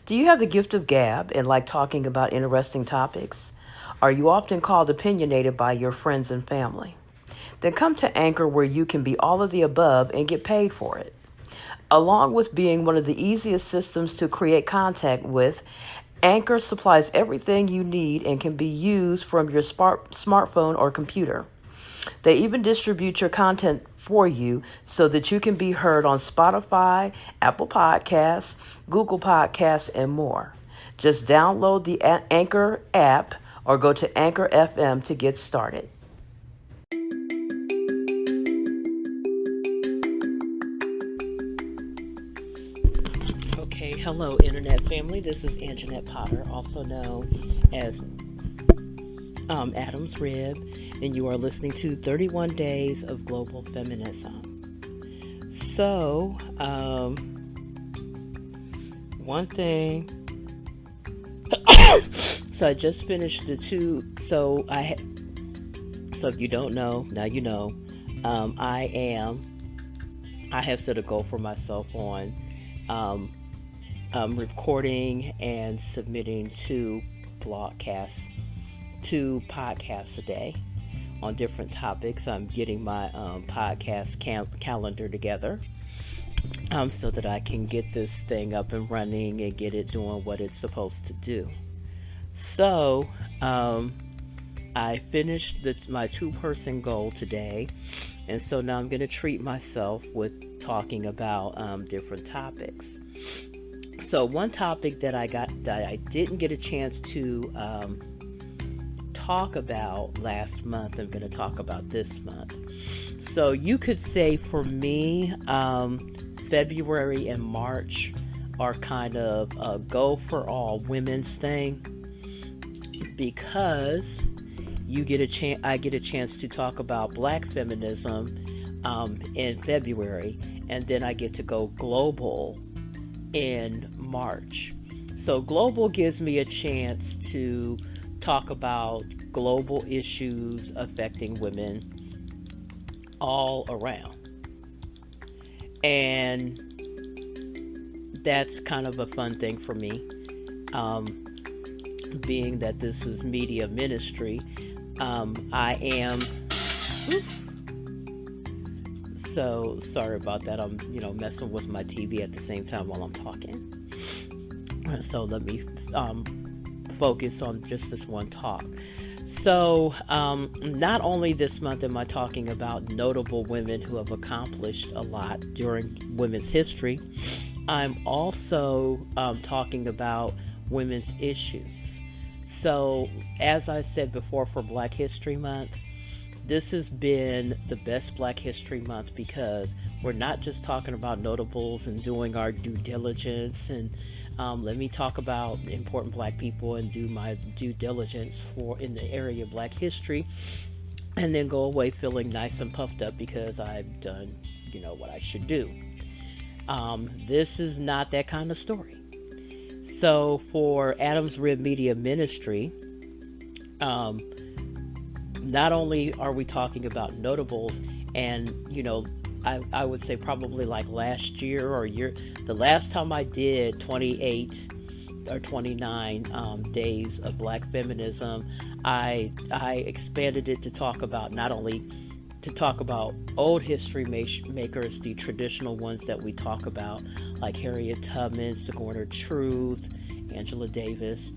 Do you have the gift of gab and like talking about interesting topics? Are you often called opinionated by your friends and family? Then come to Anchor where you can be all of the above and get paid for it. Along with being one of the easiest systems to create contact with, Anchor supplies everything you need and can be used from your smartphone or computer. They even distribute your content for you so that you can be heard on Spotify, Apple Podcasts, Google Podcasts, and more. Just download the Anchor app or go to Anchor FM to get started. Okay, hello Internet family. This is Anjanette Potter, also known as Adam's Rib, and you are listening to 31 Days of Global Feminism. So, one thing. So I just finished the two. So if you don't know, now you know. I have set a goal for myself on recording and submitting two podcasts a day on different topics. I'm getting my podcast calendar together so that I can get this thing up and running and get it doing what it's supposed to do. So I finished my 2-person goal today, and so now I'm going to treat myself with talking about different topics. So one topic that I didn't get a chance to talk about last month, I'm going to talk about this month. So you could say for me, February and March are kind of a go for all women's thing, because I get a chance to talk about Black feminism in February, and then I get to go global in March. So global gives me a chance to talk about global issues affecting women all around. And that's kind of a fun thing for me. Being that this is media ministry, I am... So sorry about that. I'm, messing with my TV at the same time while I'm talking. So let me focus on just this one talk. So not only this month am I talking about notable women who have accomplished a lot during women's history, I'm also talking about women's issues. So as I said before, for Black History Month, this has been the best Black History Month because we're not just talking about notables and doing our due diligence and let me talk about important Black people and do my due diligence in the area of Black history, and then go away feeling nice and puffed up because I've done, what I should do. This is not that kind of story. So for Adam's Rib Media Ministry, not only are we talking about notables, and I would say probably like last year the last time I did 28 or 29 days of Black feminism, I expanded it to talk about not only to talk about old history makers, the traditional ones that we talk about, like Harriet Tubman, Sojourner Truth, Angela Davis.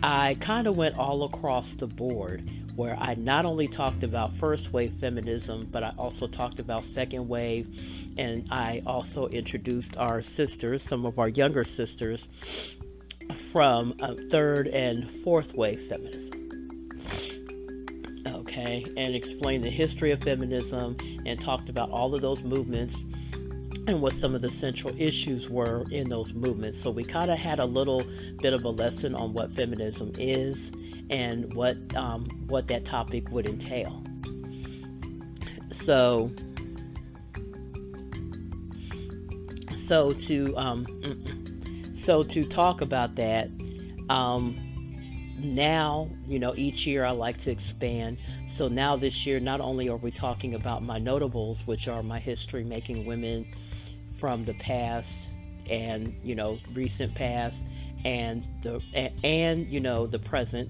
I kind of went all across the board, where I not only talked about first wave feminism, but I also talked about second wave, and I also introduced our sisters, some of our younger sisters, from third and fourth wave feminism. Okay, and explained the history of feminism and talked about all of those movements and what some of the central issues were in those movements. So we kind of had a little bit of a lesson on what feminism is and what that topic would entail. So to talk about that, now, each year I like to expand. So now this year, not only are we talking about my notables, which are my history-making women from the past and, recent past, the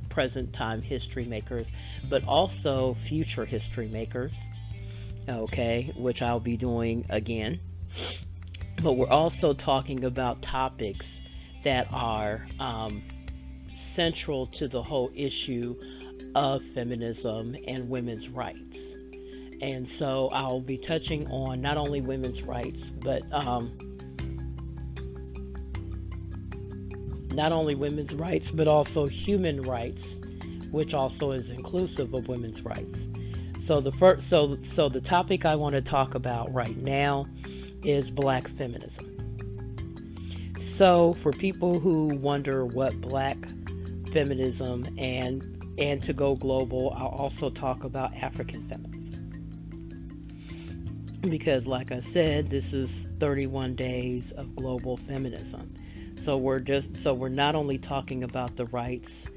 present time history makers, but also future history makers. Okay, which I'll be doing again. But we're also talking about topics that are central to the whole issue of feminism and women's rights. And so I'll be touching on not only women's rights, but also human rights, which also is inclusive of women's rights. So the topic I want to talk about right now is Black feminism. So for people who wonder what Black feminism and to go global, I'll also talk about African feminism. Because like I said, this is 31 days of global feminism. So we're not only talking about the rights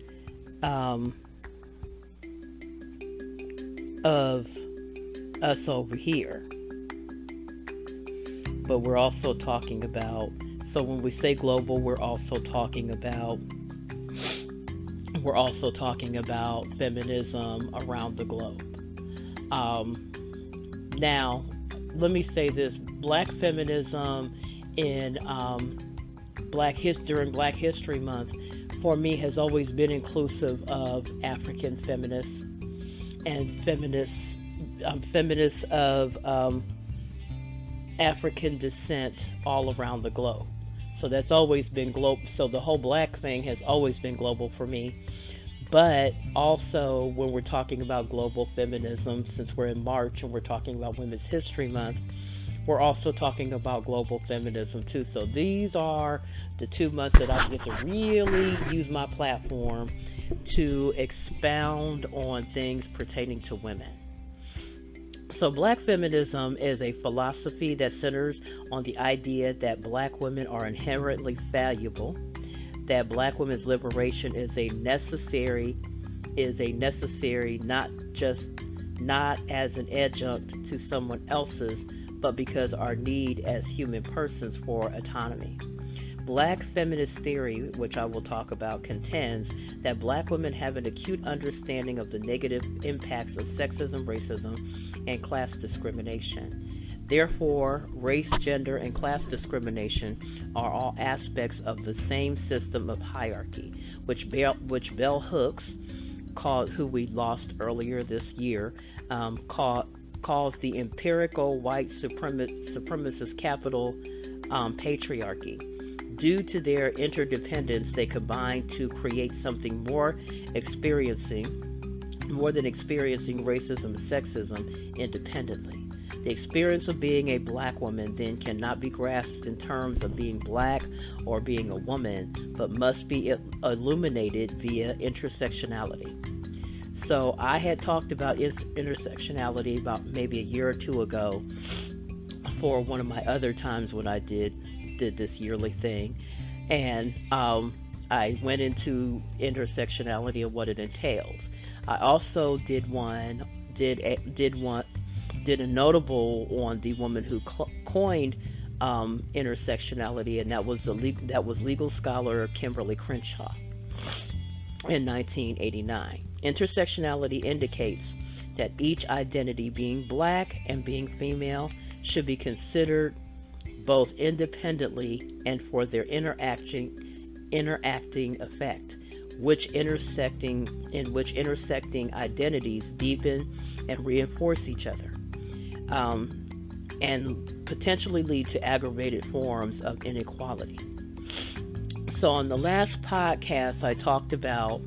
of us over here, but we're also talking about, so when we say global, we're also talking about feminism around the globe. Now, let me say this: Black feminism in during Black History Month, for me, has always been inclusive of African feminists and feminists of African descent all around the globe. So that's always been global. So the whole Black thing has always been global for me. But also, when we're talking about global feminism, since we're in March and we're talking about Women's History Month, we're also talking about global feminism too. So these are the 2 months that I get to really use my platform to expound on things pertaining to women. So Black feminism is a philosophy that centers on the idea that Black women are inherently valuable, that Black women's liberation is a necessary, not as an adjunct to someone else's, but because our need as human persons for autonomy. Black feminist theory, which I will talk about, contends that Black women have an acute understanding of the negative impacts of sexism, racism, and class discrimination. Therefore, race, gender, and class discrimination are all aspects of the same system of hierarchy, which Bell Hooks, who we lost earlier this year, calls the empirical white supremacist capital patriarchy. Due to their interdependence, they combine to create something more than experiencing racism and sexism independently. The experience of being a Black woman then cannot be grasped in terms of being Black or being a woman, but must be illuminated via intersectionality. So I had talked about intersectionality about maybe a year or two ago for one of my other times when I did this yearly thing, and I went into intersectionality and what it entails. I also did a notable on the woman who coined intersectionality, and that was legal scholar Kimberly Crenshaw in 1989. Intersectionality indicates that each identity, being Black and being female, should be considered both independently and for their interacting effect, in which intersecting identities deepen and reinforce each other, and potentially lead to aggravated forms of inequality. So on the last podcast, I talked about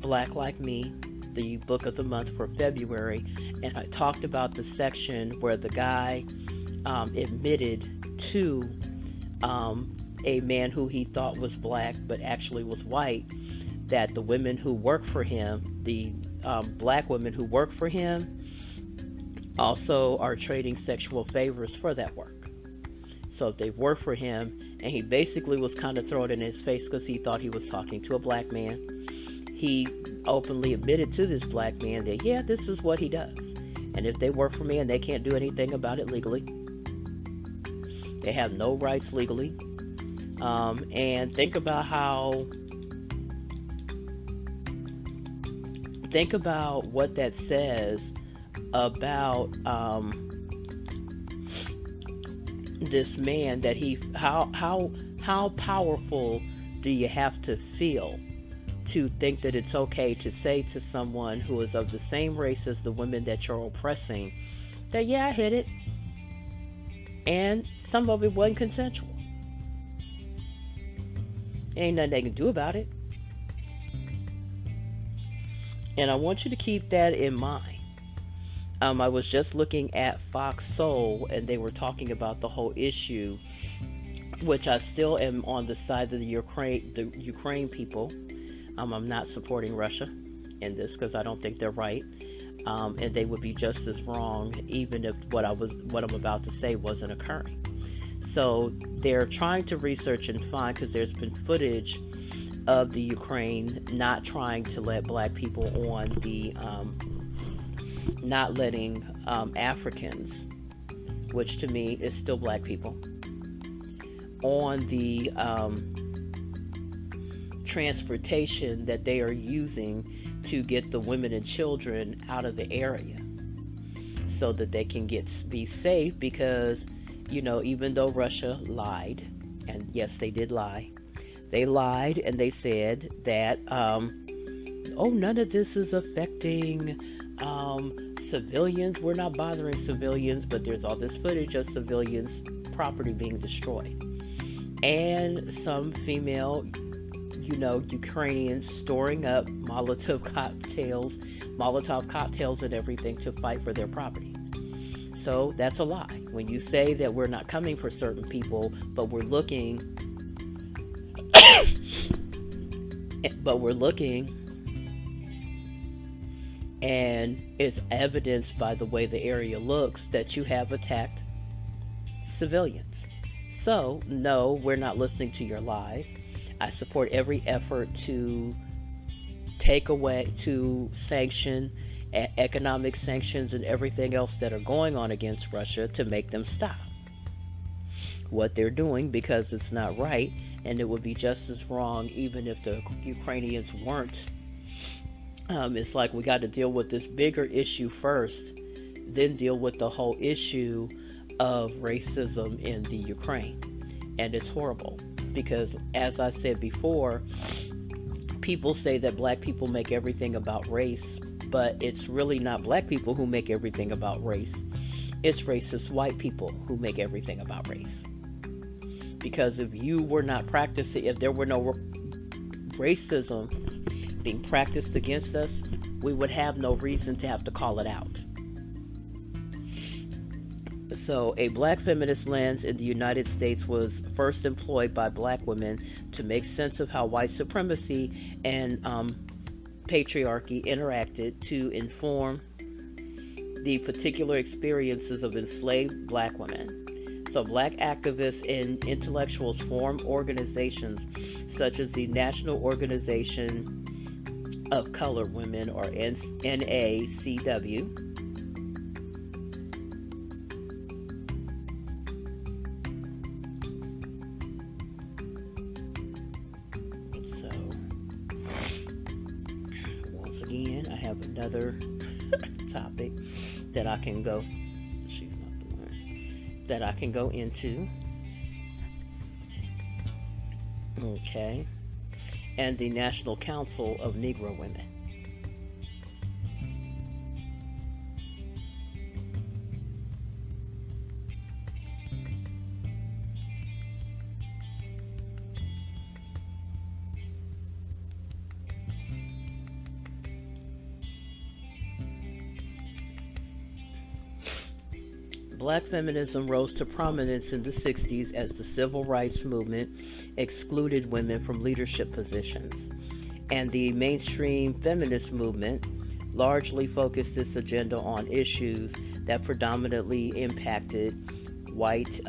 Black Like Me, the book of the month for February, and I talked about the section where the guy admitted to a man who he thought was Black but actually was white, that the women who work for him, the Black women who work for him, also are trading sexual favors for that work. So they work for him, and he basically was kind of throwing it in his face because he thought he was talking to a Black man. He openly admitted to this Black man that, yeah, this is what he does. And if they work for me and they can't do anything about it legally, they have no rights legally. And think about what that says about this man, that how powerful do you have to feel to think that it's okay to say to someone who is of the same race as the women that you're oppressing that, yeah, I hit it, and some of it wasn't consensual. Ain't nothing they can do about it. And I want you to keep that in mind. I was just looking at Fox Soul, and they were talking about the whole issue, which I still am on the side of the Ukraine people. I'm not supporting Russia in this because I don't think they're right, and they would be just as wrong even if what I'm about to say wasn't occurring. So they're trying to research and find, because there's been footage of the Ukraine not trying to let black people on the not letting Africans, which to me is still black people, on the transportation that they are using to get the women and children out of the area so that they can be safe. Because, even though Russia lied, and yes, they did lie, they lied and they said that, none of this is affecting civilians. We're not bothering civilians, but there's all this footage of civilians' property being destroyed. And some female, Ukrainians storing up Molotov cocktails and everything to fight for their property. So that's a lie. When you say that we're not coming for certain people, but we're looking, and it's evidenced by the way the area looks that you have attacked civilians. So, no, we're not listening to your lies. I support every effort to sanction, economic sanctions, and everything else that are going on against Russia to make them stop what they're doing, because it's not right, and it would be just as wrong even if the Ukrainians weren't. It's like we got to deal with this bigger issue first, then deal with the whole issue of racism in the Ukraine. And it's horrible because, as I said before, people say that black people make everything about race, but it's really not black people who make everything about race. It's racist white people who make everything about race. Because if there were no racism being practiced against us, we would have no reason to have to call it out. So, a black feminist lens in the United States was first employed by black women to make sense of how white supremacy and patriarchy interacted to inform the particular experiences of enslaved black women. So, black activists and intellectuals formed organizations such as the National Organization of Colored Women, or NACW. So, once again, I have another topic that I can go. She's not the one that I can go into. Okay. And the National Council of Negro Women. Black feminism rose to prominence in the 60s as the civil rights movement excluded women from leadership positions, and the mainstream feminist movement largely focused its agenda on issues that predominantly impacted white,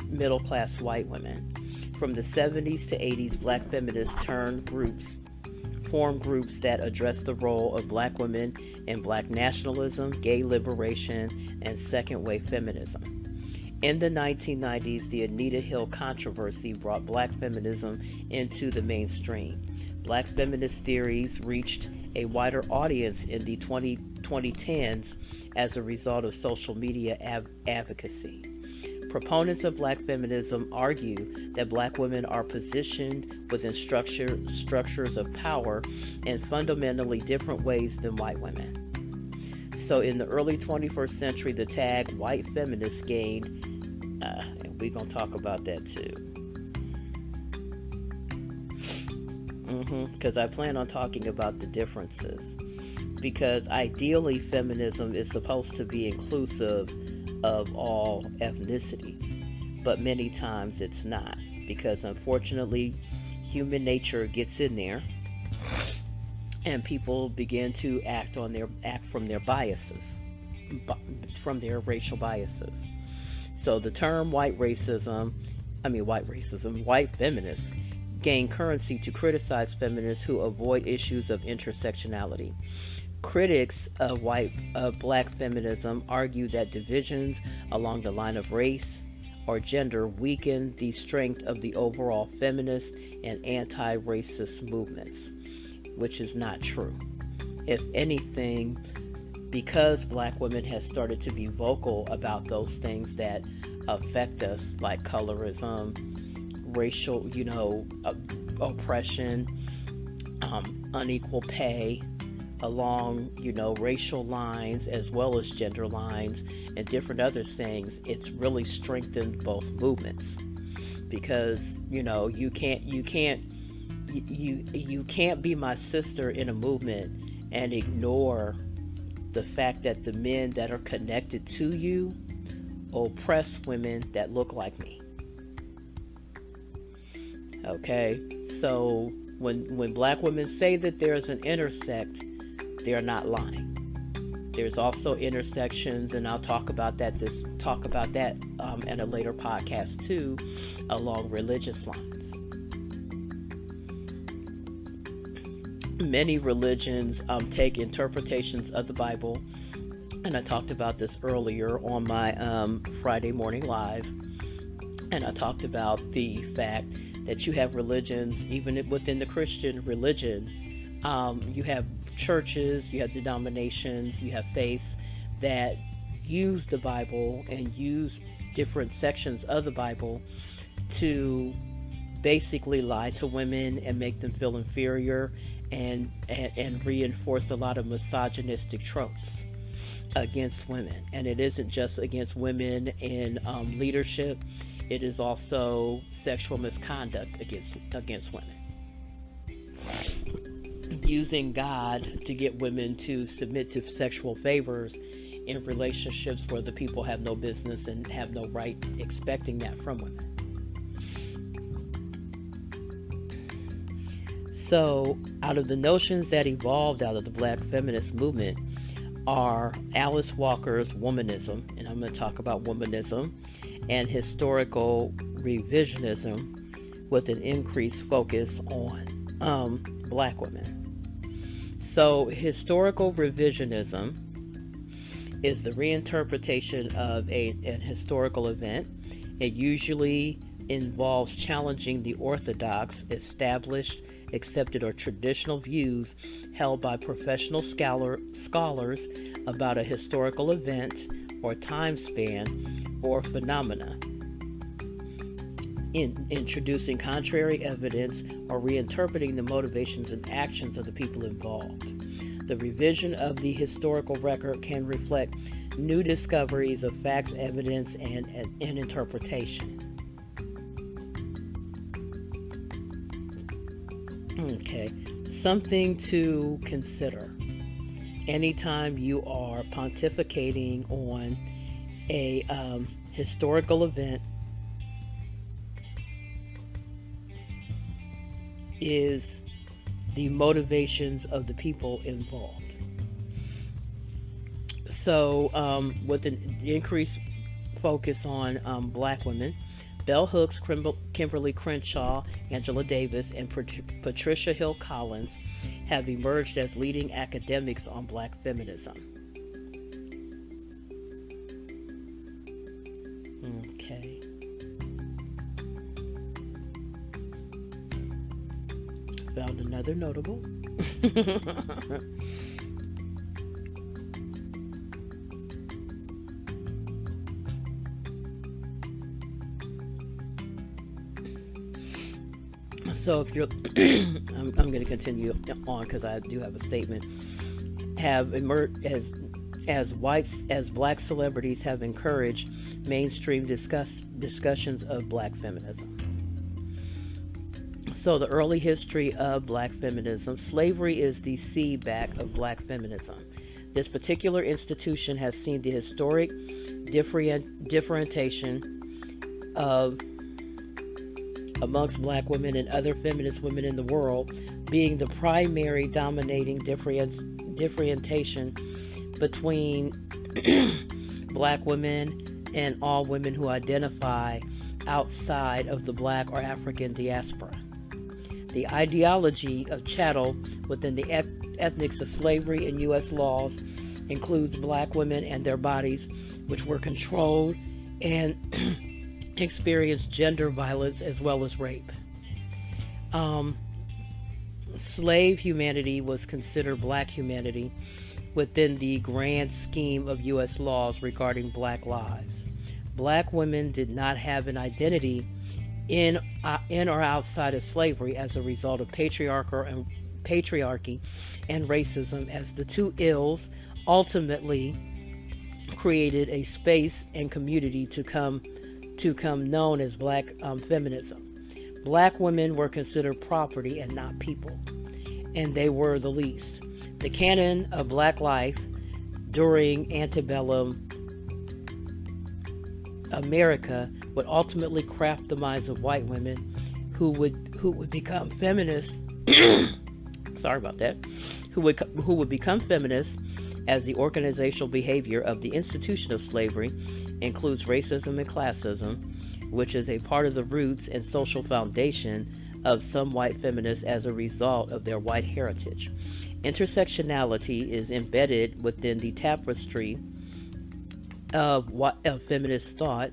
middle-class white women. From the 70s to 80s, black feminists formed groups that addressed the role of black women in black nationalism, gay liberation, and second wave feminism. In the 1990s, the Anita Hill controversy brought black feminism into the mainstream. Black feminist theories reached a wider audience in the 2010s as a result of social media advocacy. Proponents of black feminism argue that black women are positioned within structures of power in fundamentally different ways than white women. So in the early 21st century, the tag white feminist gained, and we're going to talk about that too. Because I plan on talking about the differences. Because ideally, feminism is supposed to be inclusive of all ethnicities, but many times it's not, because unfortunately human nature gets in there and people begin to act from their biases, from their racial biases. So the term white feminists gain currency to criticize feminists who avoid issues of intersectionality. Critics of black feminism argue that divisions along the line of race or gender weaken the strength of the overall feminist and anti-racist movements, which is not true. If anything, because black women have started to be vocal about those things that affect us, like colorism, racial, oppression, unequal pay, along racial lines as well as gender lines and different other things, it's really strengthened both movements, because you can't be my sister in a movement and ignore the fact that the men that are connected to you oppress women that look like me. Okay, so when black women say that there's an intersect, they're not lying. There's also intersections, and I'll talk about that in a later podcast too, along religious lines. Many religions take interpretations of the Bible, and I talked about this earlier on my Friday morning live, and I talked about the fact that you have religions, even within the Christian religion, you have churches, you have denominations, you have faiths that use the Bible and use different sections of the Bible to basically lie to women and make them feel inferior and reinforce a lot of misogynistic tropes against women. And it isn't just against women in leadership, it is also sexual misconduct against women. Using God to get women to submit to sexual favors in relationships where the people have no business and have no right expecting that from women. So, out of the notions that evolved out of the black feminist movement are Alice Walker's womanism, and I'm going to talk about womanism, and historical revisionism with an increased focus on black women. So, historical revisionism is the reinterpretation of an historical event. It usually involves challenging the orthodox, established, accepted, or traditional views held by professional scholars about a historical event or time span or phenomena, in introducing contrary evidence or reinterpreting the motivations and actions of the people involved. The revision of the historical record can reflect new discoveries of facts, evidence, and interpretation. Okay, something to consider anytime you are pontificating on a historical event is the motivations of the people involved. So with an increased focus on black women, Bell Hooks, Kimberly Crenshaw, Angela Davis, and Patricia Hill Collins have emerged as leading academics on black feminism. Found another notable. So if you're, I'm going to continue on because I do have a statement. Have emerged as black celebrities have encouraged mainstream discussions of black feminism. So the early history of black feminism. Slavery is the seedback of black feminism. This particular institution has seen the historic differentiation of amongst black women and other feminist women in the world being the primary dominating differentiation between black women and all women who identify outside of the black or African diaspora. The ideology of chattel within the ethnics of slavery and U.S. laws includes black women and their bodies, which were controlled and experienced gender violence as well as rape. Slave humanity was considered black humanity within the grand scheme of U.S. laws regarding black lives. Black women did not have an identity in or outside of slavery as a result of patriarchy and racism, as the two ills ultimately created a space and community to come known as black feminism. Black women were considered property and not people, and they were the least. The canon of black life during antebellum America would ultimately craft the minds of white women who would become feminists. Sorry about that. Who would become feminists, as the organizational behavior of the institution of slavery includes racism and classism, which is a part of the roots and social foundation of some white feminists as a result of their white heritage. Intersectionality is embedded within the tapestry of feminist thought,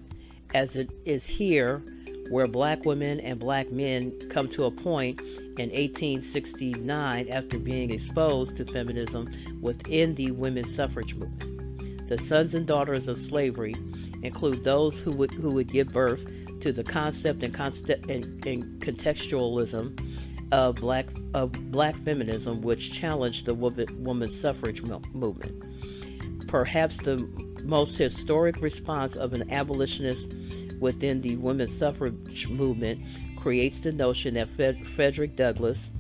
as it is here where black women and black men come to a point in 1869 after being exposed to feminism within the women's suffrage movement. The sons and daughters of slavery include those who would give birth to the concept and contextualism of black feminism, which challenged the women's suffrage movement. Perhaps the most historic response of an abolitionist within the women's suffrage movement creates the notion that Frederick Douglass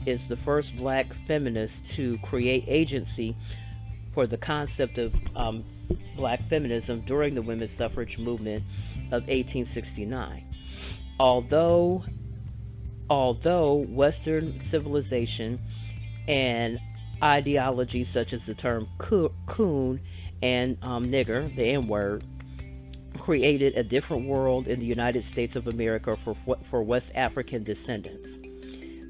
is the first black feminist to create agency for the concept of black feminism during the women's suffrage movement of 1869. Although Western civilization and ideologies such as the term coon and nigger, the N-word, created a different world in the United States of America for West African descendants.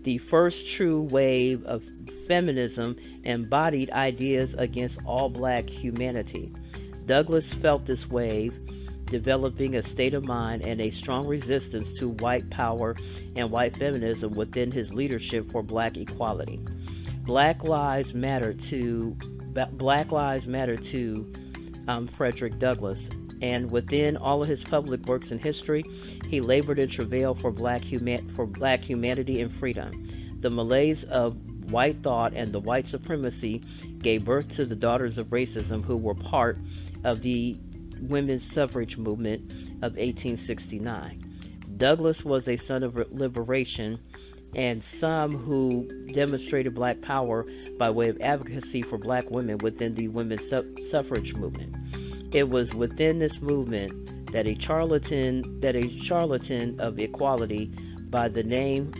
The first true wave of feminism embodied ideas against all black humanity. Douglass felt this wave, developing a state of mind and a strong resistance to white power and white feminism within his leadership for black equality. Black Lives Matter to Frederick Douglass, and within all of his public works and history, he labored in travail for black humanity and freedom. The malaise of white thought and the white supremacy gave birth to the daughters of racism, who were part of the women's suffrage movement of 1869. Douglass was a son of liberation, and some who demonstrated black power by way of advocacy for black women within the women's suffrage movement. It was within this movement that a charlatan of equality by the name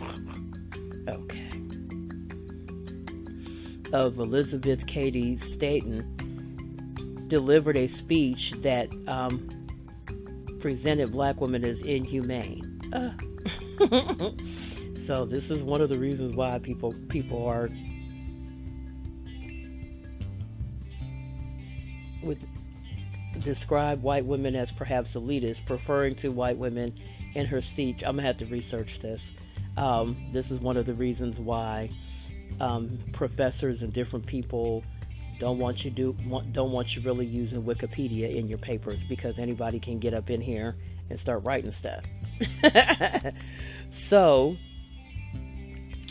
of Elizabeth Cady Stanton delivered a speech that presented black women as inhumane. So this is one of the reasons why people are describe white women as perhaps elitist, preferring to white women in her speech. I'm gonna have to research this. This is one of the reasons why professors and different people don't want you really using Wikipedia in your papers, because anybody can get up in here and start writing stuff. So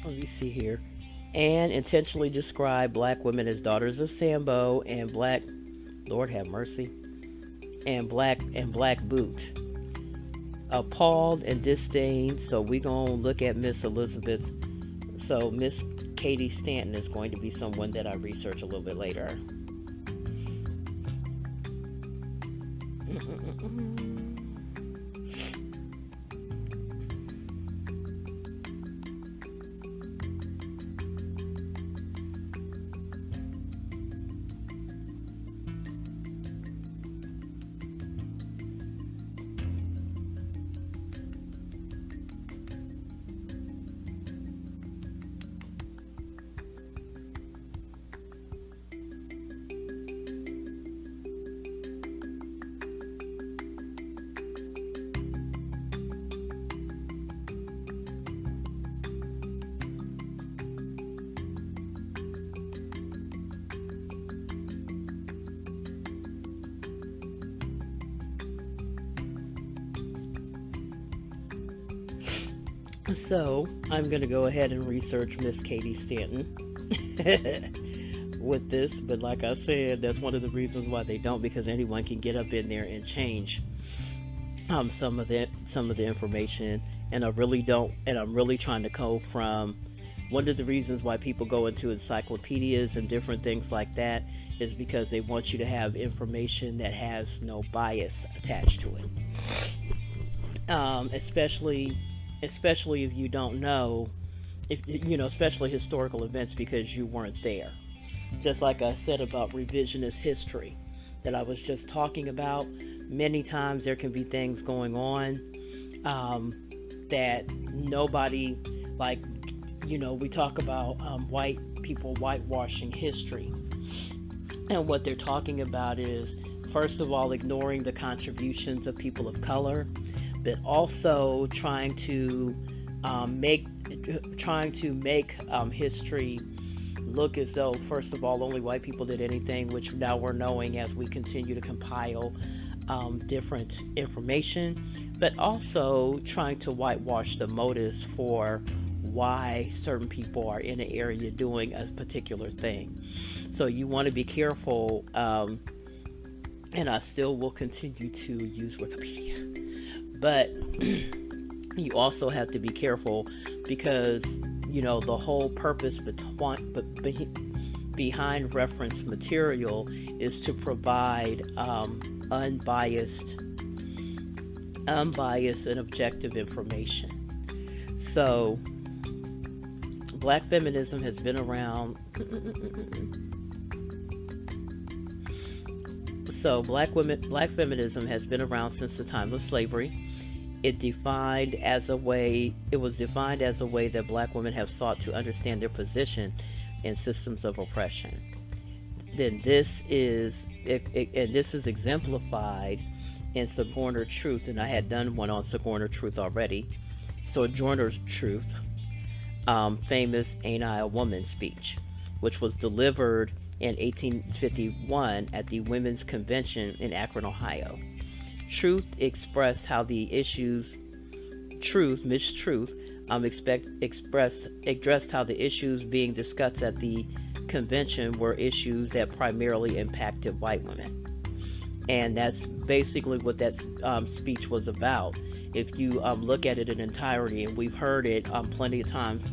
let me see here. And intentionally describe black women as daughters of Sambo and black, Lord have mercy, and black boot. Appalled and disdained. So we gonna look at Miss Elizabeth. So Miss Katie Stanton is going to be someone that I research a little bit later. So I'm going to go ahead and research Miss Katie Stanton with this, but like I said, that's one of the reasons why they don't, because anyone can get up in there and change some of the information, and I'm really trying to go from one of the reasons why people go into encyclopedias and different things like that is because they want you to have information that has no bias attached to it, especially if you don't know, especially historical events, because you weren't there. Just like I said about revisionist history that I was just talking about, many times there can be things going on that nobody, like, we talk about white people whitewashing history. And what they're talking about is, first of all, ignoring the contributions of people of color, but also trying to make history look as though, first of all, only white people did anything, which now we're knowing as we continue to compile different information, but also trying to whitewash the motives for why certain people are in an area doing a particular thing. So you want to be careful, and I still will continue to use Wikipedia. But you also have to be careful because, the whole purpose behind reference material is to provide unbiased and objective information. So, black feminism has been around. Black feminism has been around since the time of slavery. It was defined as a way that black women have sought to understand their position in systems of oppression. Then this is exemplified in Sojourner Truth, and I had done one on Sojourner Truth already. Sojourner Truth, famous "Ain't I a Woman" speech, which was delivered in 1851 at the Women's Convention in Akron, Ohio. Truth expressed how the issues, Miss Truth, addressed how the issues being discussed at the convention were issues that primarily impacted white women. And that's basically what that speech was about. If you look at it in entirety, and we've heard it plenty of times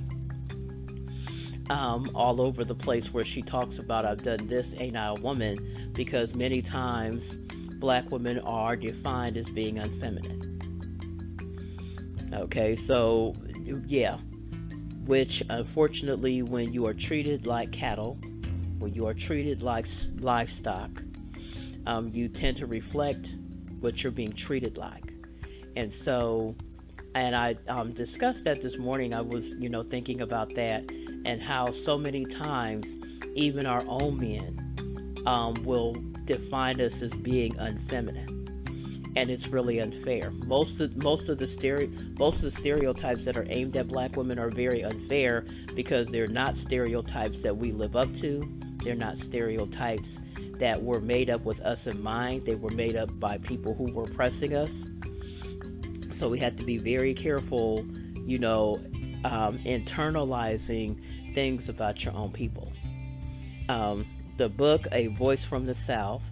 all over the place where she talks about, I've done this, ain't I a woman, because many times black women are defined as being unfeminine. Okay, so yeah, which unfortunately, when you are treated like cattle, when you are treated like livestock, you tend to reflect what you're being treated like. And so, and I discussed that this morning. I was, thinking about that, and how so many times even our own men will define us as being unfeminine. and it's really unfair. Most of the stereotypes that are aimed at black women are very unfair because they're not stereotypes that we live up to. They're not stereotypes that were made up with us in mind. They were made up by people who were oppressing us. So we have to be very careful, internalizing things about your own people. The book, A Voice from the South,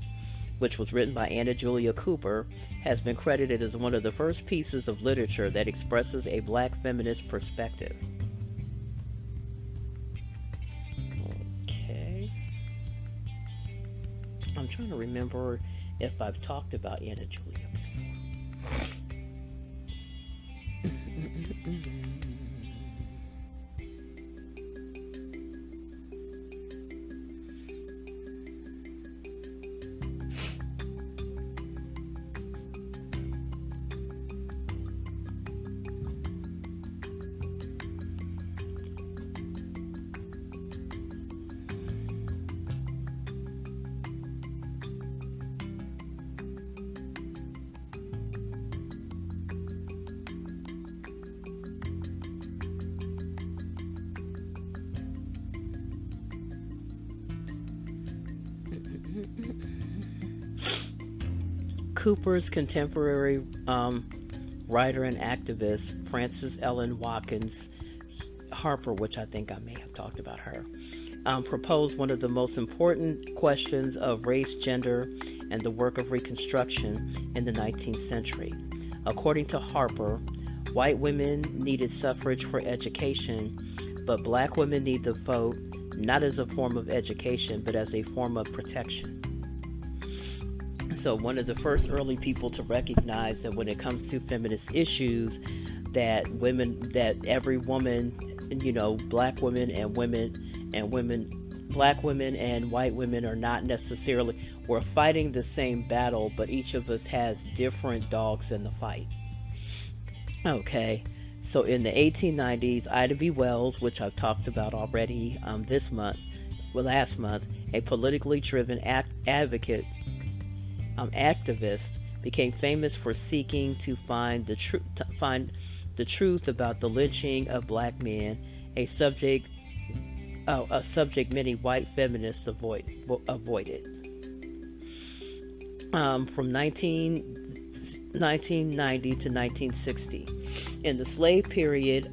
which was written by Anna Julia Cooper, has been credited as one of the first pieces of literature that expresses a black feminist perspective. Okay. I'm trying to remember if I've talked about Anna Julia before. Cooper's contemporary writer and activist, Frances Ellen Watkins Harper, which I think I may have talked about her, proposed one of the most important questions of race, gender, and the work of Reconstruction in the 19th century. According to Harper, white women needed suffrage for education, but black women need the vote not as a form of education, but as a form of protection. So one of the first early people to recognize that when it comes to feminist issues, that every woman, black women and black women and white women are not necessarily, we're fighting the same battle, but each of us has different dogs in the fight. Okay. So in the 1890s, Ida B. Wells, which I've talked about already last month, a politically driven activist, became famous for seeking to find the truth about the lynching of black men, a subject many white feminists avoided. From 1990 to 1960. In the slave period,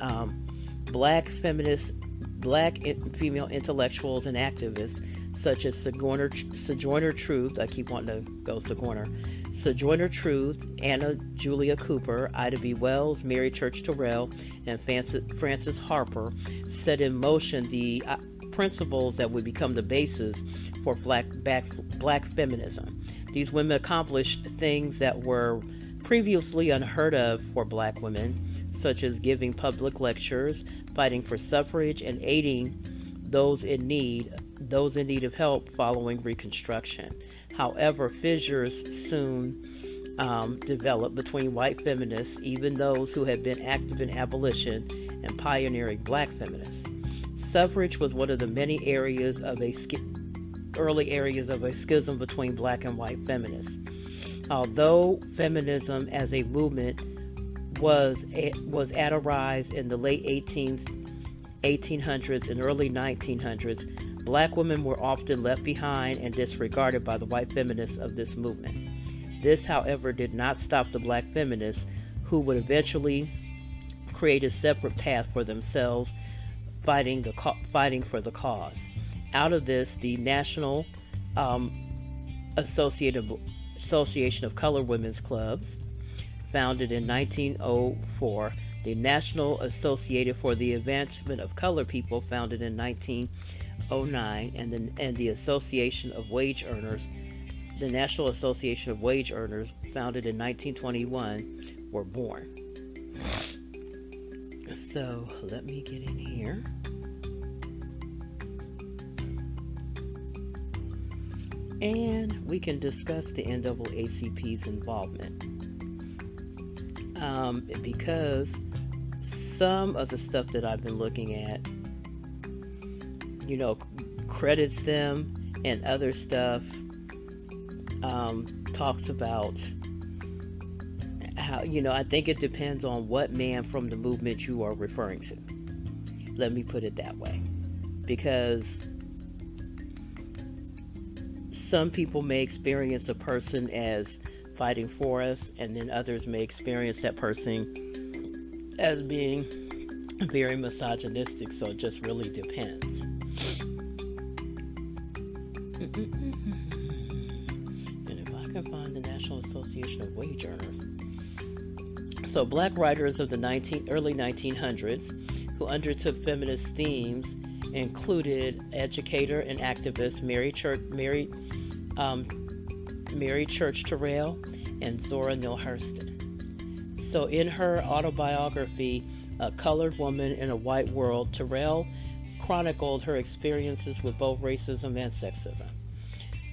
black female intellectuals and activists such as Sojourner Truth, I keep wanting to go Sojourner Truth, Anna Julia Cooper, Ida B. Wells, Mary Church Terrell, and Frances Harper set in motion the principles that would become the basis for black feminism. These women accomplished things that were previously unheard of for black women, such as giving public lectures, fighting for suffrage, and aiding those in need of help following Reconstruction. However, fissures soon developed between white feminists, even those who had been active in abolition, and pioneering black feminists. Suffrage was one of the many early areas of a schism between black and white feminists. Although feminism as a movement was at a rise in the late 1800s and early 1900s, black women were often left behind and disregarded by the white feminists of this movement. This, however, did not stop the black feminists, who would eventually create a separate path for themselves, fighting for the cause. Out of this, the National Association of Colored Women's Clubs, founded in 1904, the National Association for the Advancement of Colored People, founded in 1909, and the Association of Wage Earners, the National Association of Wage Earners, founded in 1921, were born. So let me get in here. And we can discuss the NAACP's involvement. Because some of the stuff that I've been looking at, credits them, and other stuff talks about I think it depends on what man from the movement you are referring to. Let me put it that way. Because some people may experience a person as fighting for us, and then others may experience that person as being very misogynistic, so it just really depends. And if I can find the National Association of Wage Earners. So black writers of the early 1900s who undertook feminist themes included educator and activist Mary Church Terrell and Zora Neale Hurston. So in her autobiography, A Colored Woman in a White World, Terrell chronicled her experiences with both racism and sexism.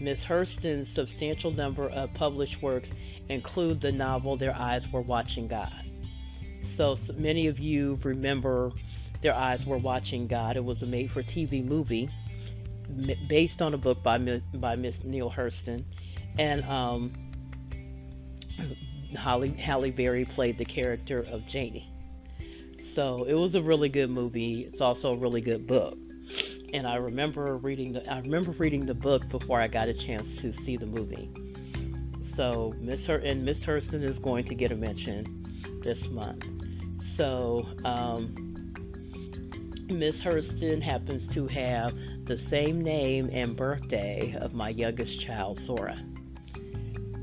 Ms. Hurston's substantial number of published works include the novel Their Eyes Were Watching God. So many of you remember Their Eyes Were Watching God. It was a made-for-TV movie based on a book by Miss Neale Hurston, and Halle Berry played the character of Janie. So it was a really good movie. It's also a really good book. And I remember reading the book before I got a chance to see the movie. So Miss Hurston is going to get a mention this month. So Miss Hurston happens to have the same name and birthday of my youngest child, Zora.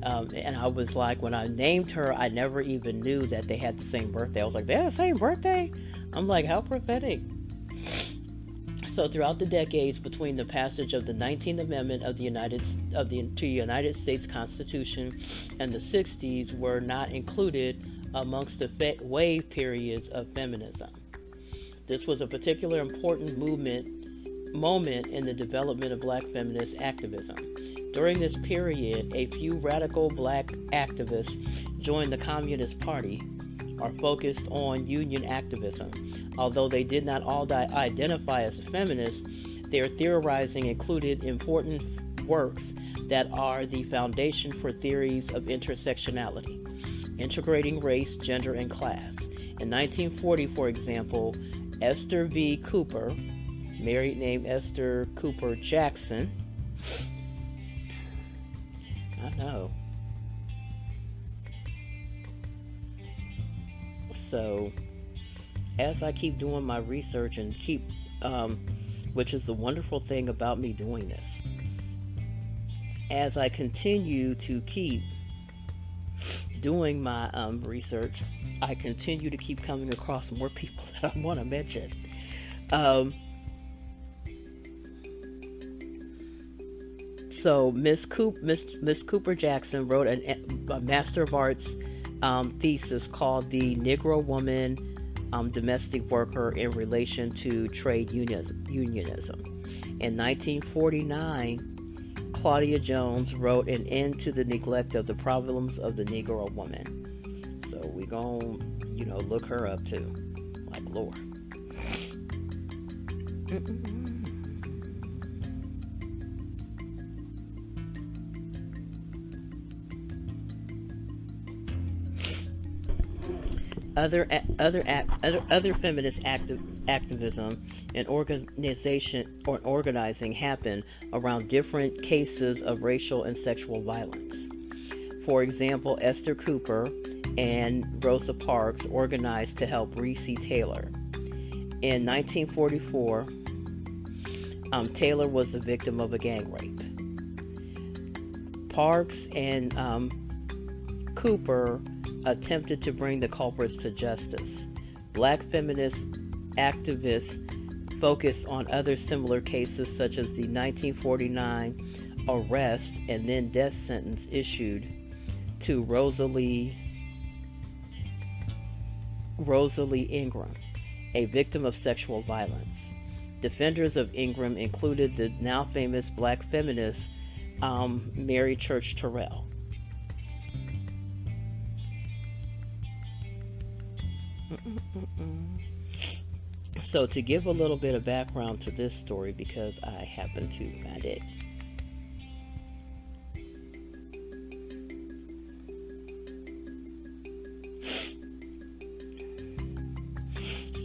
And I was like, when I named her, I never even knew that they had the same birthday. I was like, they have the same birthday? I'm like, how prophetic. So throughout the decades between the passage of the 19th Amendment of the United States Constitution and the 60s were not included amongst the wave periods of feminism. This was a particular important moment in the development of black feminist activism. During this period, a few radical black activists joined the Communist Party or focused on union activism. Although they did not all identify as feminists, their theorizing included important works that are the foundation for theories of intersectionality, integrating race, gender, and class. In 1940, for example, Esther V. Cooper, married name Esther Cooper Jackson, I know. So, as I keep doing my research and which is the wonderful thing about me doing this, as I continue to keep doing my research, I continue to keep coming across more people that I want to mention. So Miss Cooper Jackson wrote a Master of Arts thesis called "The Negro Woman, Domestic Worker in Relation to Trade Unionism." In 1949, Claudia Jones wrote "An End to the Neglect of the Problems of the Negro Woman." So we gonna, look her up too, like Lord. Other feminist activism and organizing happened around different cases of racial and sexual violence. For example, Esther Cooper and Rosa Parks organized to help Reese Taylor. In 1944, Taylor was the victim of a gang rape. Parks and Cooper attempted to bring the culprits to justice. Black feminist activists focused on other similar cases, such as the 1949 arrest and then death sentence issued to Rosalie Ingram, a victim of sexual violence. Defenders of Ingram included the now famous black feminist Mary Church Terrell. So to give a little bit of background to this story, because I happen to find it.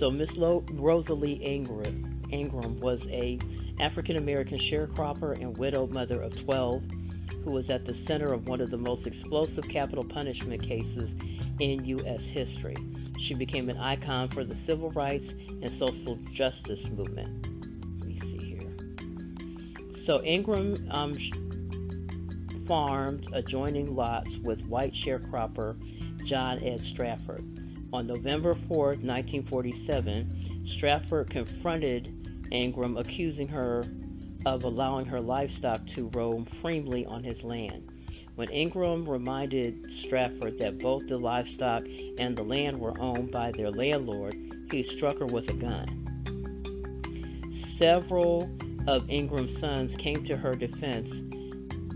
So Miss Rosalie Ingram was a African American sharecropper and widowed mother of 12 who was at the center of one of the most explosive capital punishment cases in U.S. history. She became an icon for the civil rights and social justice movement. Let me see here. So Ingram farmed adjoining lots with white sharecropper John Ed Stratford. On November 4, 1947, Stratford confronted Ingram, accusing her of allowing her livestock to roam freely on his land. When Ingram reminded Stratford that both the livestock and the land were owned by their landlord, he struck her with a gun. Several of Ingram's sons came to her defense,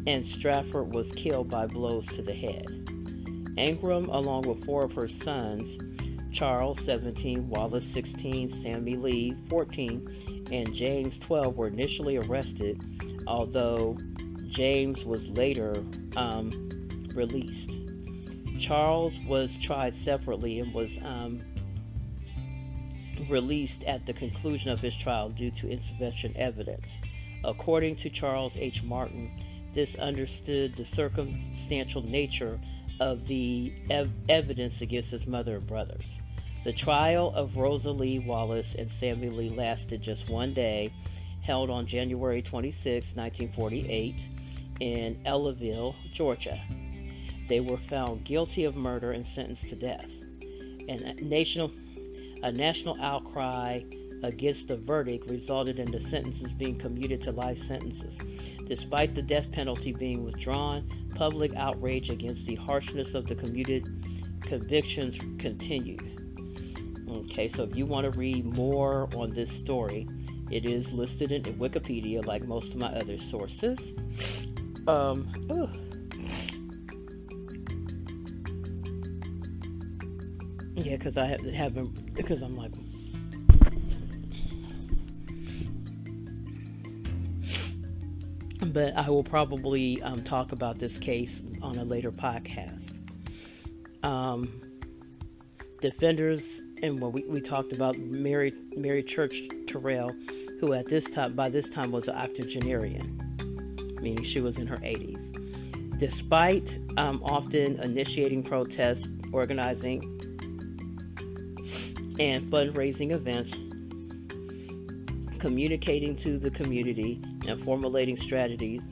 and Stratford was killed by blows to the head. Ingram, along with 4 of her sons, Charles, 17, Wallace, 16, Sammy Lee, 14, and James, 12, were initially arrested, although James was later released. Charles was tried separately and was released at the conclusion of his trial due to insufficient evidence. According to Charles H. Martin, this understood the circumstantial nature of the evidence against his mother and brothers. The trial of Rosalie Wallace and Sammy Lee lasted just one day, held on January 26, 1948, in Ellaville, Georgia. They were found guilty of murder and sentenced to death. And a national outcry against the verdict resulted in the sentences being commuted to life sentences. Despite the death penalty being withdrawn, public outrage against the harshness of the commuted convictions continued. Okay, so if you want to read more on this story, it is listed in Wikipedia like most of my other sources. Yeah, because I haven't, because I'm like, but I will probably talk about this case on a later podcast. Defenders, and when we talked about Mary Church Terrell, who by this time was an octogenarian, meaning she was in her 80s. Despite often initiating protests, organizing, and fundraising events, communicating to the community, and formulating strategies,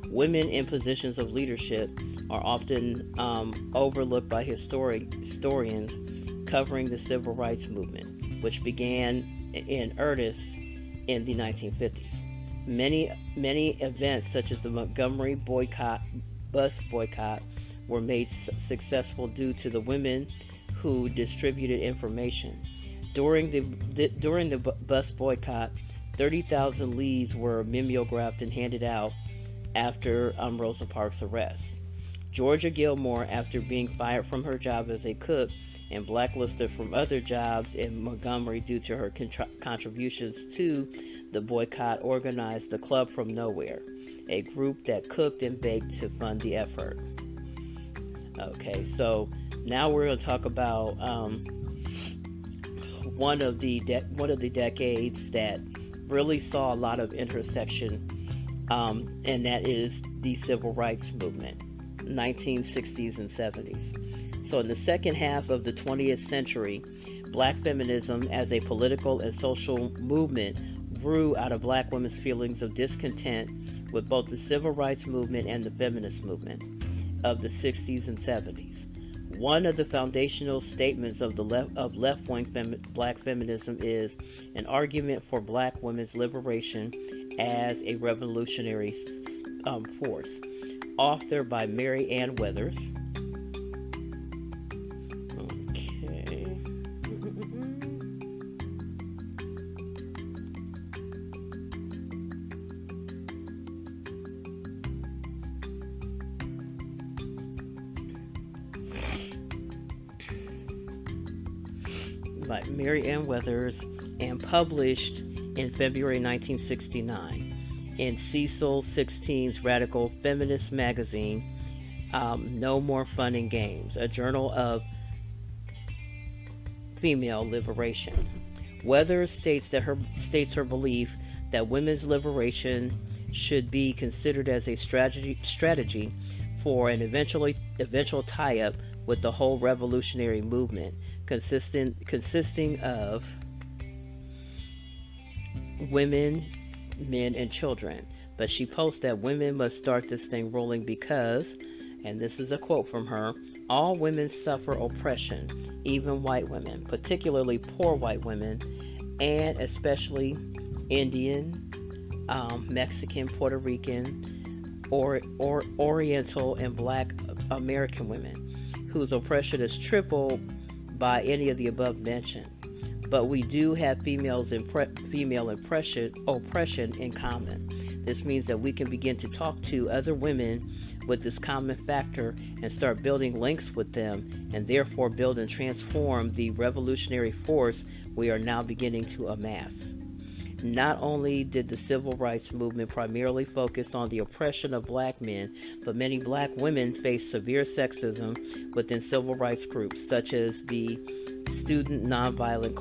women in positions of leadership are often overlooked by historians covering the civil rights movement, which began in earnest in the 1950s. Many events, such as the Montgomery bus boycott, were made successful due to the women who distributed information. During the bus boycott, 30,000 leads were mimeographed and handed out after Rosa Parks' arrest. Georgia Gilmore, after being fired from her job as a cook and blacklisted from other jobs in Montgomery due to her contributions to the boycott, organized the Club from Nowhere, a group that cooked and baked to fund the effort. Okay, so now we're going to talk about one of the decades that really saw a lot of intersection, and that is the civil rights movement, 1960s and 70s. So in the second half of the 20th century, black feminism as a political and social movement grew out of black women's feelings of discontent with both the civil rights movement and the feminist movement of the 60s and 70s. One of the foundational statements of left-wing black feminism is an argument for black women's liberation as a revolutionary force, authored by Mary Ann Weathers. Okay. By Mary Ann Weathers, and published in February 1969 in Cecil 16's radical feminist magazine, No More Fun and Games, a journal of female liberation. Weather states her belief that women's liberation should be considered as a strategy for an eventual tie-up with the whole revolutionary movement, consisting of women, men, and children. But she posts that women must start this thing rolling because, and this is a quote from her, all women suffer oppression, even white women, particularly poor white women, and especially Indian, Mexican, Puerto Rican, or Oriental, and Black American women, whose oppression is tripled by any of the above mentioned. But we do have female oppression in common. This means that we can begin to talk to other women with this common factor and start building links with them, and therefore build and transform the revolutionary force we are now beginning to amass. Not only did the civil rights movement primarily focus on the oppression of black men, but many black women faced severe sexism within civil rights groups, such as the Student Nonviolent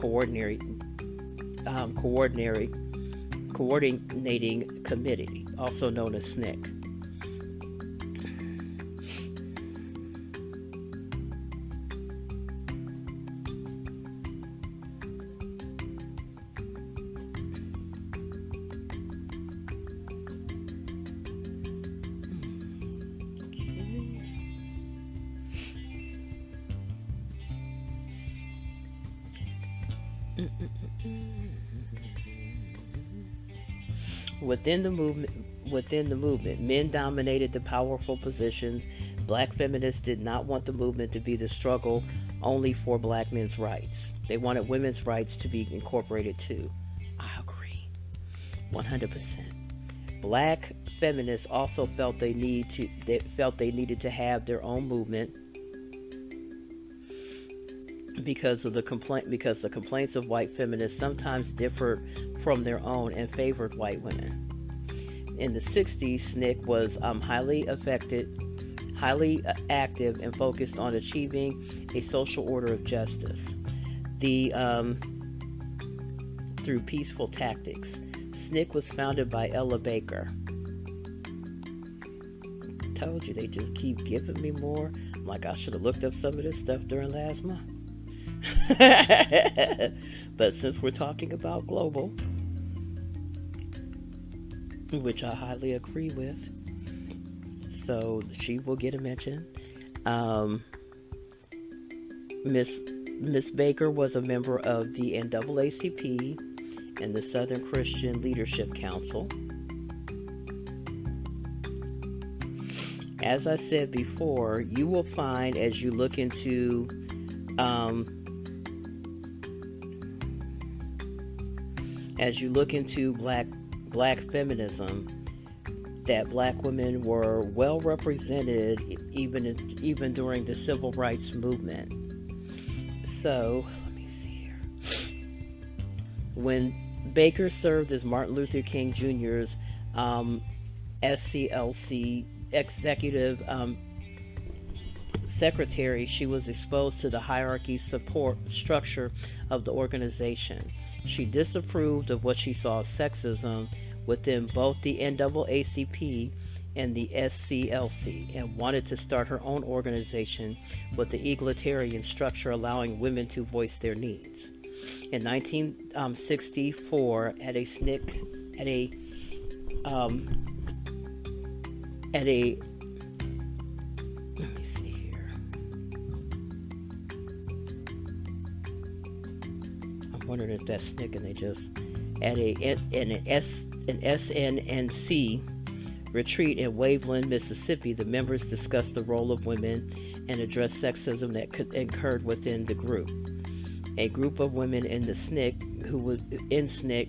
Coordinating Committee, also known as SNCC. Within the movement, men dominated the powerful positions. Black feminists did not want the movement to be the struggle only for black men's rights. They wanted women's rights to be incorporated too. I agree, 100%. Black feminists also felt they needed to have their own movement because the complaints of white feminists sometimes differed from their own and favored white women. In the 60s, SNCC was highly active and focused on achieving a social order of justice through peaceful tactics. SNCC was founded by Ella Baker. Told you, they just keep giving me more. I'm like, I should have looked up some of this stuff during last month. But since we're talking about global, which I highly agree with, so she will get a mention. Miss Baker was a member of the NAACP and the Southern Christian Leadership Council. As I said before, you will find as you look into black feminism, that black women were well represented even during the civil rights movement. So let me see here. When Baker served as Martin Luther King Jr.'s SCLC executive secretary, she was exposed to the hierarchy support structure of the organization. She disapproved of what she saw as sexism within both the NAACP and the SCLC, and wanted to start her own organization with the egalitarian structure, allowing women to voice their needs. In 1964, at a let me see here. I'm wondering if that's SNCC and they just at an SNNC retreat in Waveland, Mississippi, the members discussed the role of women and addressed sexism that occurred within the group. A group of women in the SNCC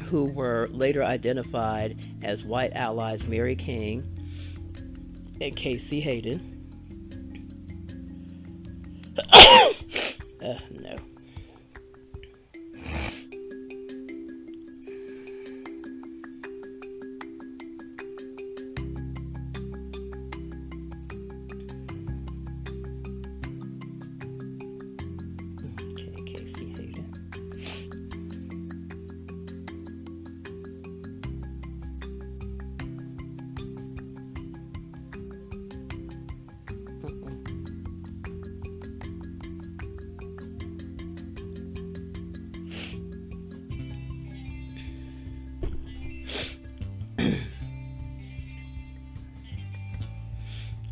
who were later identified as white allies, Mary King and Casey Hayden. No.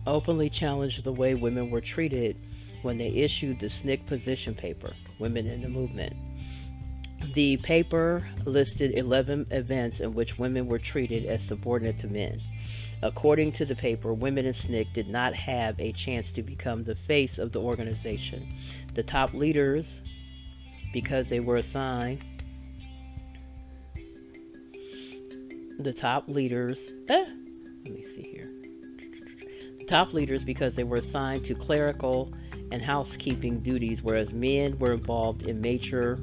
openly challenged the way women were treated when they issued the SNCC position paper, Women in the Movement. The paper listed 11 events in which women were treated as subordinate to men. According to the paper, women in SNCC did not have a chance to become the face of the organization. The top leaders, because they were assigned, let me see here. The top leaders, because they were assigned to clerical and housekeeping duties, whereas men were involved in major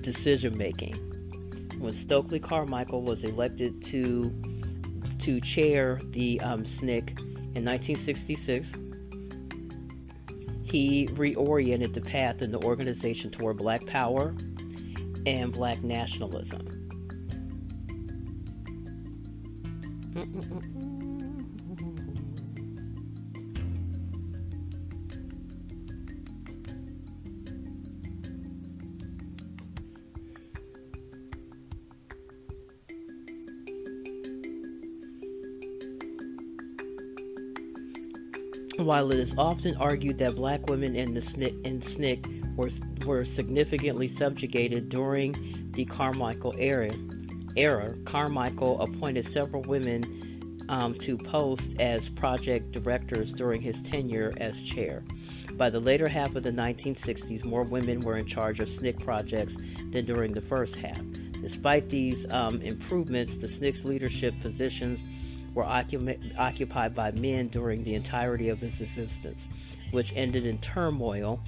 decision making. When Stokely Carmichael was elected to chair the SNCC in 1966, he reoriented the path in the organization toward black power and black nationalism. While it is often argued that black women in SNCC were significantly subjugated during the Carmichael era, Carmichael appointed several women to posts as project directors during his tenure as chair. By the later half of the 1960s, more women were in charge of SNCC projects than during the first half. Despite these improvements, the SNCC's leadership positions were occupied by men during the entirety of its existence, which ended in turmoil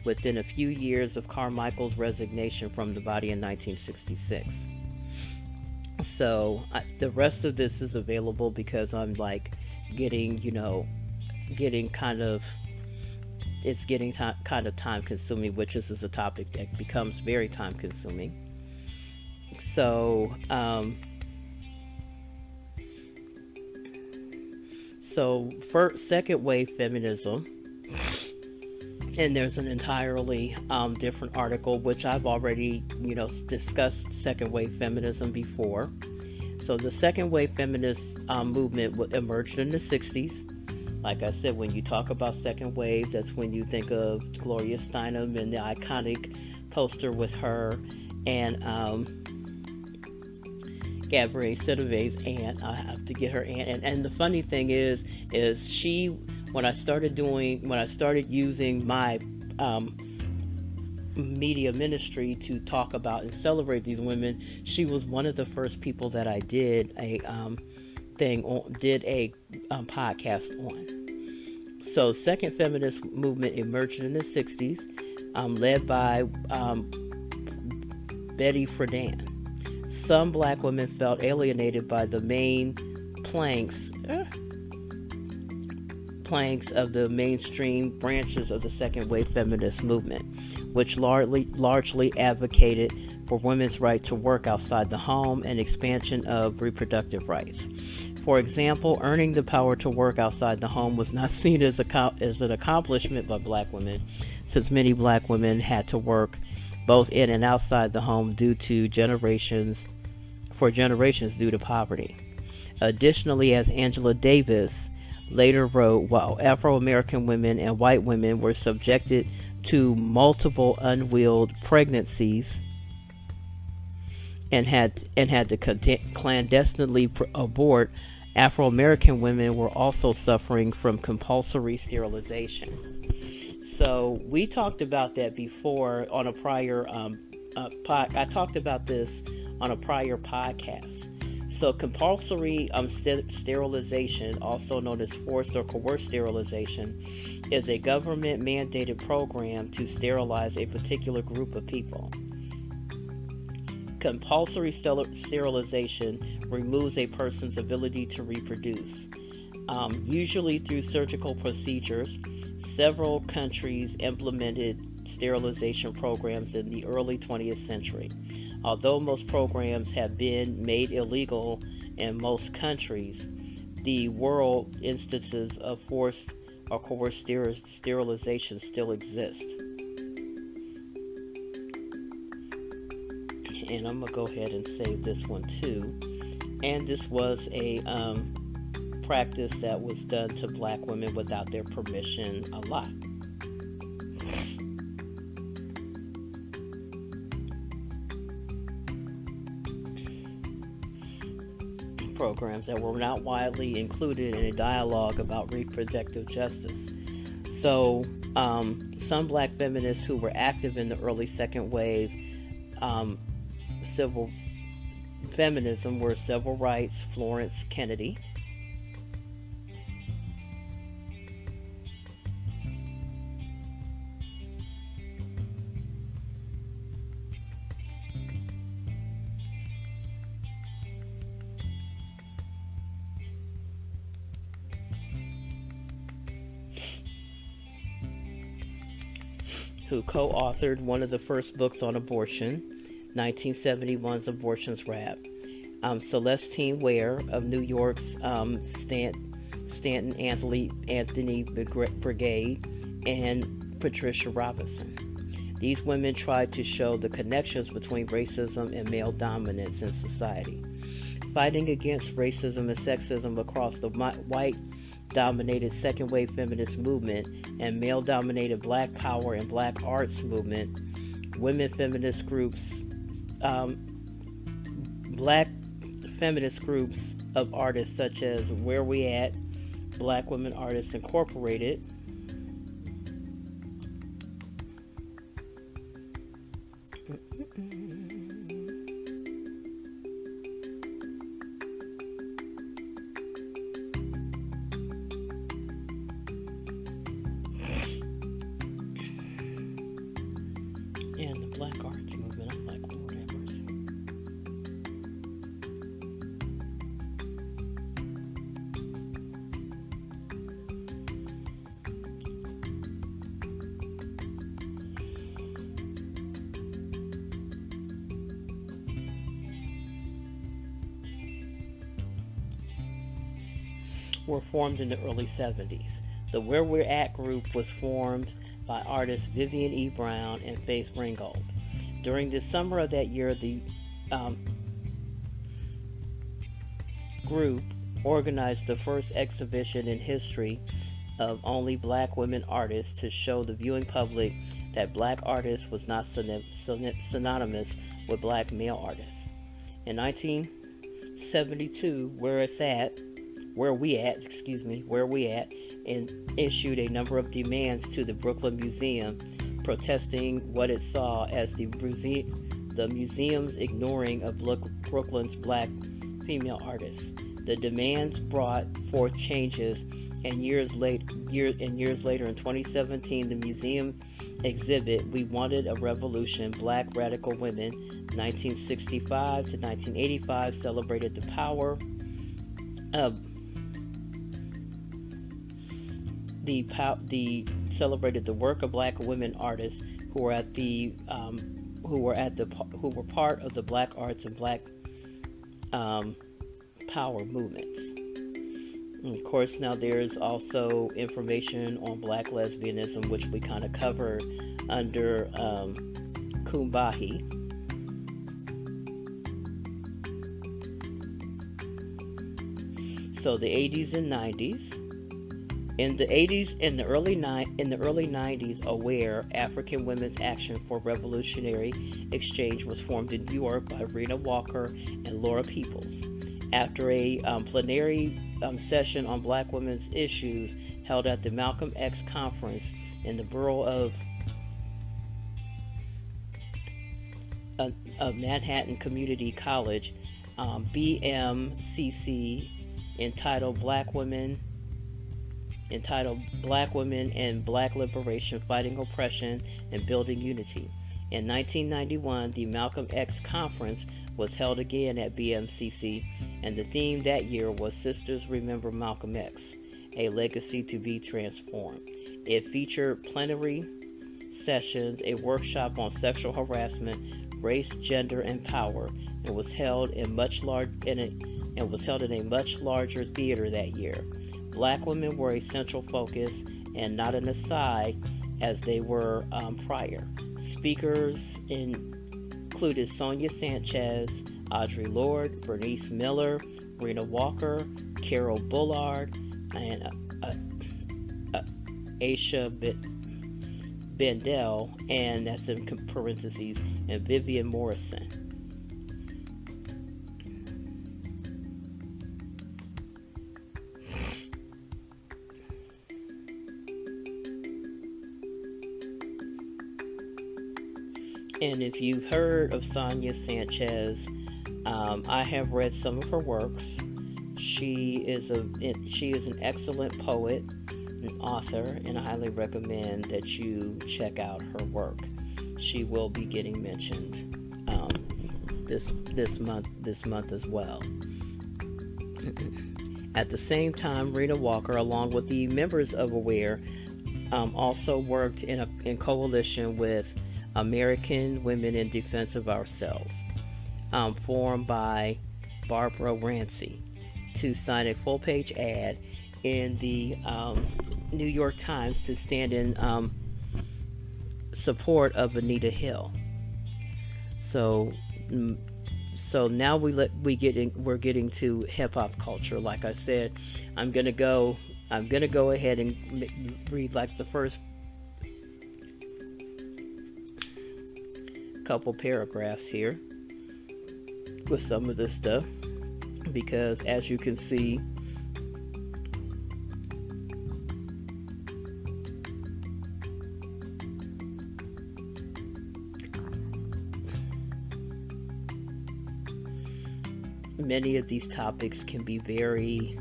within a few years of Carmichael's resignation from the body in 1966. So the rest of this is available because I'm getting kind of time consuming, which is a topic that becomes very time consuming. So for second wave feminism, and there's an entirely different article which I've already discussed second wave feminism before. So the second wave feminist movement emerged in the 60s. Like I said, when you talk about second wave, that's when you think of Gloria Steinem and the iconic poster with her and Gabrielle Sidibe's aunt. I have to get her aunt. And the funny thing is she, when I started using my media ministry to talk about and celebrate these women, she was one of the first people that I did a podcast on. So second feminist movement emerged in the 60s, led by Betty Friedan. Some black women felt alienated by the main planks of the mainstream branches of the second wave feminist movement, which largely advocated for women's right to work outside the home and expansion of reproductive rights. For example, earning the power to work outside the home was not seen as an accomplishment by black women, since many black women had to work both in and outside the home due to generations due to poverty. Additionally, as Angela Davis later wrote, while Afro-American women and white women were subjected to multiple unwilled pregnancies and had to clandestinely abort, Afro-American women were also suffering from compulsory sterilization. So we talked about that before on a prior I talked about this on a prior podcast. So compulsory sterilization, also known as forced or coerced sterilization, is a government-mandated program to sterilize a particular group of people. Compulsory sterilization removes a person's ability to reproduce, usually through surgical procedures. Several countries implemented sterilization programs in the early 20th century. Although most programs have been made illegal in most countries, the world instances of forced or coerced sterilization still exist. And I'm going to go ahead and save this one too. And this was a practice that was done to black women without their permission a lot. Programs that were not widely included in a dialogue about reproductive justice. So, some black feminists who were active in the early second wave civil feminism were civil rights Florence Kennedy, who co-authored one of the first books on abortion, 1971's Abortion's Wrap. Celestine Ware of New York's Stanton Anthony Brigade, and Patricia Robinson. These women tried to show the connections between racism and male dominance in society. Fighting against racism and sexism across the white-dominated second-wave feminist movement and male-dominated black power and black arts movement, women feminist groups, black feminist groups of artists such as Where We At, Black Women Artists Incorporated, and the black arts movement. I'm like, Lord have mercy. Were formed in the early 70s. The Where We're At group was formed by artists Vivian E. Brown and Faith Ringgold. During the summer of that year, the group organized the first exhibition in history of only black women artists to show the viewing public that black artists was not synonymous with black male artists. In 1972, Where We At, and issued a number of demands to the Brooklyn Museum, protesting what it saw as the museum's ignoring of Brooklyn's black female artists. The demands brought forth changes, and years later, in 2017, the museum exhibit "We Wanted a Revolution: Black Radical Women, 1965 to 1985" celebrated the power of celebrated the work of black women artists who were part of the black arts and black power movements. And of course, now there's also information on black lesbianism, which we kind of covered under Kumbahi. So the 80s and 90s. In the early 90s, AWARE, African Women's Action for Revolutionary Exchange, was formed in New York by Rena Walker and Laura Peoples. After a plenary session on black women's issues held at the Malcolm X conference in the borough of Manhattan Community College, BMCC, entitled Black Women and Black Liberation, Fighting Oppression and Building Unity. In 1991, the Malcolm X Conference was held again at BMCC, and the theme that year was Sisters Remember Malcolm X, a legacy to be transformed. It featured plenary sessions, a workshop on sexual harassment, race, gender, and power, and was held in a much larger theater that year. Black women were a central focus and not an aside as they were prior. Speakers included Sonia Sanchez, Audre Lorde, Bernice Miller, Rena Walker, Carol Bullard, and Aisha Bendel, and that's in parentheses, and Vivian Morrison. And if you've heard of Sonia Sanchez, I have read some of her works. She is an excellent poet, an author, and I highly recommend that you check out her work. She will be getting mentioned this month as well. At the same time, Rena Walker, along with the members of AWARE, also worked in coalition with American Women in Defense of Ourselves, formed by Barbara Rancy, to sign a full-page ad in the New York Times to stand in support of Anita Hill. So now we're getting to hip hop culture. Like I said, I'm gonna go ahead and read like the first couple paragraphs here with some of this stuff, because as you can see, many of these topics can be very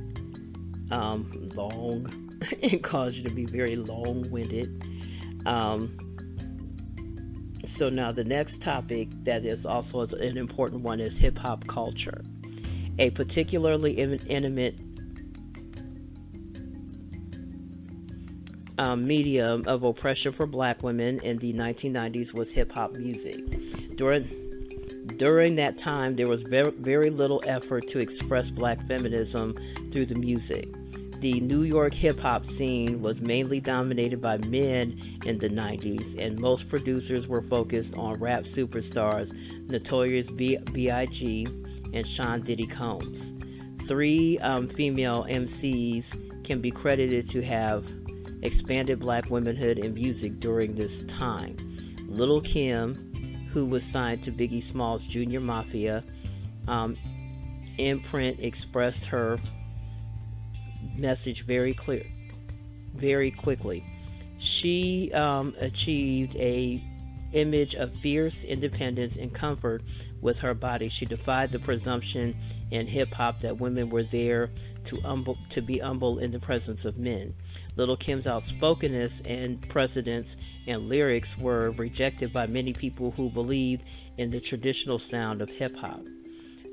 long and cause you to be very long-winded. So now the next topic that is also an important one is hip-hop culture, a particularly intimate medium of oppression for black women in the 1990s was hip-hop music. During that time, there was very little effort to express black feminism through the music. The New York hip-hop scene was mainly dominated by men in the 90s, and most producers were focused on rap superstars Notorious B.I.G. and Sean Diddy Combs. 3 female MCs can be credited to have expanded black womanhood in music during this time. Lil' Kim, who was signed to Biggie Smalls' Junior Mafia imprint, expressed her message very quickly. She achieved a image of fierce independence and comfort with her body. She defied the presumption in hip-hop that women were there to be humble in the presence of men. Lil' Kim's outspokenness and precedence and lyrics were rejected by many people who believed in the traditional sound of hip-hop.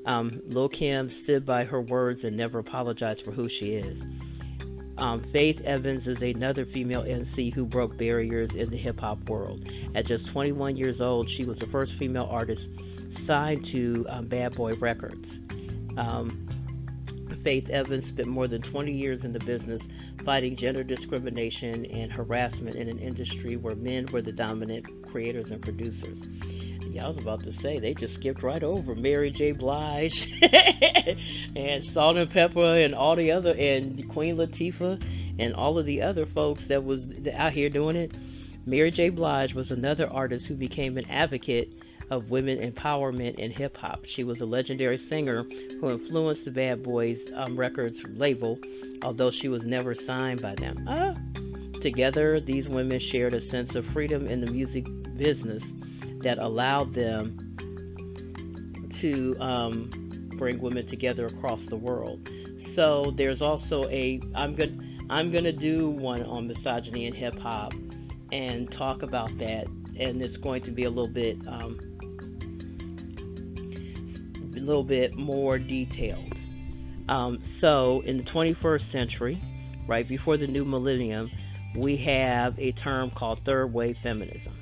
Lil' Kim stood by her words and never apologized for who she is. Faith Evans is another female MC who broke barriers in the hip-hop world. At just 21 years old, she was the first female artist signed to Bad Boy Records. Faith Evans spent more than 20 years in the business fighting gender discrimination and harassment in an industry where men were the dominant creators and producers. Yeah, I was about to say, they just skipped right over Mary J. Blige and Salt and Pepper and all the other, and Queen Latifah and all of the other folks that was out here doing it. Mary J. Blige was another artist who became an advocate of women empowerment in hip-hop. She was a legendary singer who influenced the Bad Boys Records label, although she was never signed by them. Together, these women shared a sense of freedom in the music business that allowed them to bring women together across the world. So there's also I'm gonna do one on misogyny in hip hop and talk about that, and it's going to be a little bit more detailed. So in the 21st century, right before the new millennium, we have a term called third wave feminism.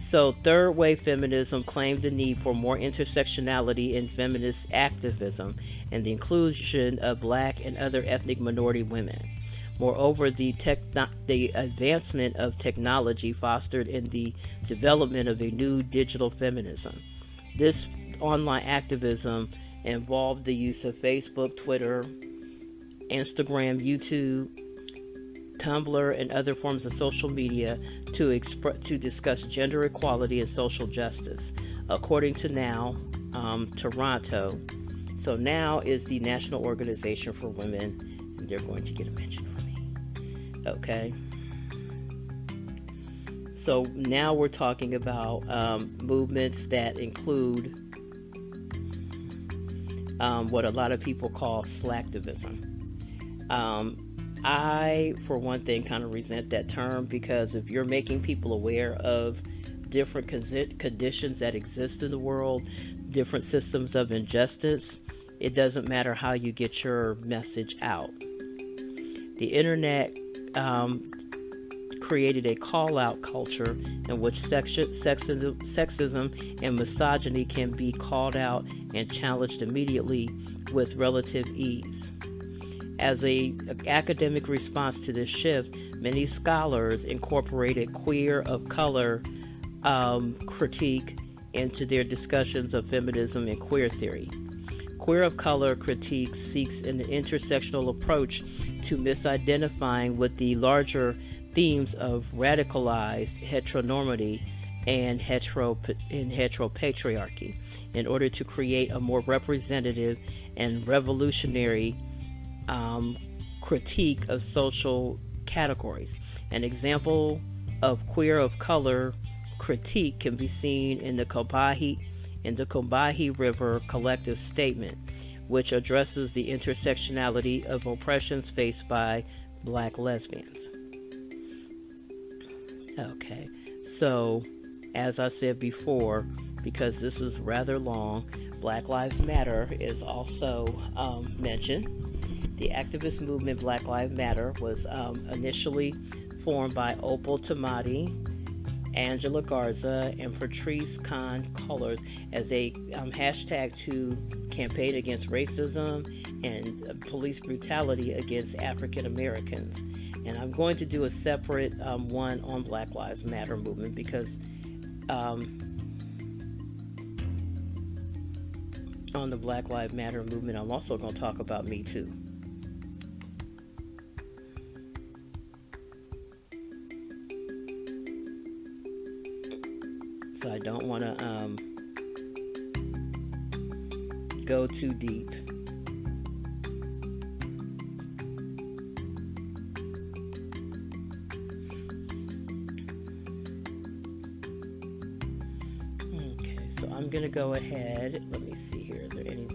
So third wave feminism claimed the need for more intersectionality in feminist activism and the inclusion of black and other ethnic minority women. Moreover, the advancement of technology fostered in the development of a new digital feminism. This online activism involved the use of Facebook, Twitter, Instagram, YouTube, Tumblr, and other forms of social media to discuss gender equality and social justice. According to Now, Toronto, so Now is the National Organization for Women, and they're going to get a mention from me. Okay. So now we're talking about movements that include what a lot of people call slacktivism. I, for one thing, kind of resent that term, because if you're making people aware of different conditions that exist in the world, different systems of injustice, it doesn't matter how you get your message out. The internet created a call-out culture in which sexism and misogyny can be called out and challenged immediately with relative ease. As an academic response to this shift, many scholars incorporated queer of color critique into their discussions of feminism and queer theory. Queer of color critique seeks an intersectional approach to misidentifying with the larger themes of radicalized heteronormity and heteropatriarchy in order to create a more representative and revolutionary critique of social categories. An example of queer of color critique can be seen in the Combahee River Collective Statement, which addresses the intersectionality of oppressions faced by Black lesbians. Okay, so as I said before, because this is rather long, Black Lives Matter is also mentioned. The activist movement Black Lives Matter was initially formed by Opal Tomati, Angela Garza, and Patrice Khan Cullors as a hashtag to campaign against racism and police brutality against African Americans. And I'm going to do a separate one on Black Lives Matter movement, because on the Black Lives Matter movement, I'm also going to talk about Me Too. So I don't want to go too deep. Okay, so I'm going to go ahead. Let me see here. Is there any...